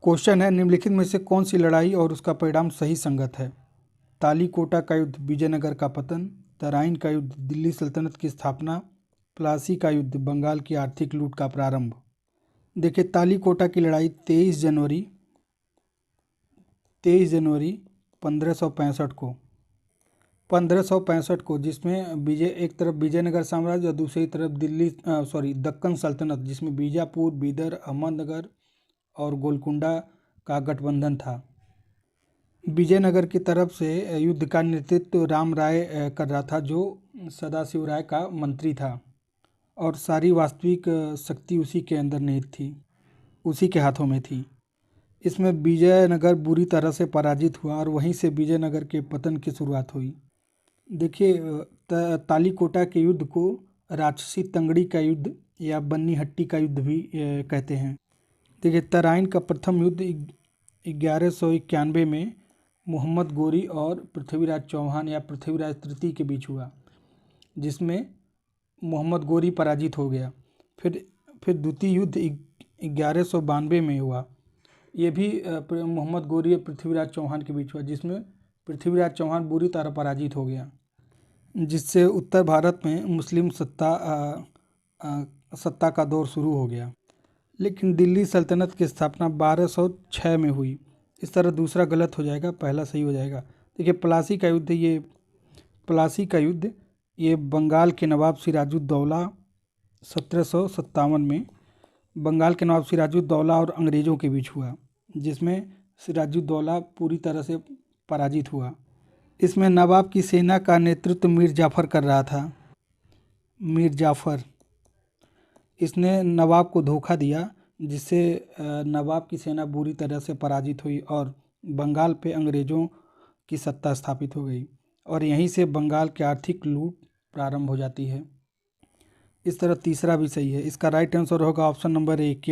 Question है, निम्नलिखित में से कौन सी लड़ाई और उसका परिणाम सही संगत है? तालीकोटा का युद्ध, विजयनगर का पतन, तराइन का युद्ध, दिल्ली सल्तनत की स्थापना, प्लासी का युद्ध, बंगाल की आर्थिक लूट का प्रारंभ। देखिए, तालीकोटा की लड़ाई 23 जनवरी 1565 को जिसमें एक तरफ विजयनगर साम्राज्य और दूसरी तरफ दक्कन सल्तनत, जिसमें बीजापुर, बीदर, अहमदनगर और गोलकुंडा का गठबंधन था। विजयनगर की तरफ से युद्ध का नेतृत्व राम राय कर रहा था, जो सदाशिव राय का मंत्री था, और सारी वास्तविक शक्ति उसी के अंदर निहित थी, उसी के हाथों में थी। इसमें विजयनगर बुरी तरह से पराजित हुआ और वहीं से विजयनगर के पतन की शुरुआत हुई। देखिए, तालीकोटा के युद्ध को राक्षसी तंगड़ी का युद्ध या बन्नी हट्टी का युद्ध भी कहते हैं। देखिए, तराइन का प्रथम युद्ध 1191 में मोहम्मद गोरी और पृथ्वीराज चौहान या पृथ्वीराज तृतीय के बीच हुआ, जिसमें मोहम्मद गोरी पराजित हो गया। फिर द्वितीय युद्ध 1192 में हुआ, ये भी मोहम्मद गोरी और पृथ्वीराज चौहान के बीच हुआ, जिसमें पृथ्वीराज चौहान बुरी तरह पराजित हो गया, जिससे उत्तर भारत में मुस्लिम सत्ता का दौर शुरू हो गया। लेकिन दिल्ली सल्तनत की स्थापना 1206 में हुई। इस तरह दूसरा गलत हो जाएगा, पहला सही हो जाएगा। देखिए, प्लासी का युद्ध ये बंगाल के नवाब सिराजुद्दौला 1757 में बंगाल के नवाब सिराजुद्दौला और अंग्रेज़ों के बीच हुआ, जिसमें सिराजुद्दौला पूरी तरह से पराजित हुआ। इसमें नवाब की सेना का नेतृत्व मीर जाफ़र कर रहा था। मीर जाफ़र, इसने नवाब को धोखा दिया, जिससे नवाब की सेना बुरी तरह से पराजित हुई और बंगाल पे अंग्रेज़ों की सत्ता स्थापित हो गई, और यहीं से बंगाल की आर्थिक लूट प्रारंभ हो जाती है। इस तरह तीसरा भी सही है। इसका राइट आंसर होगा ऑप्शन नंबर 1।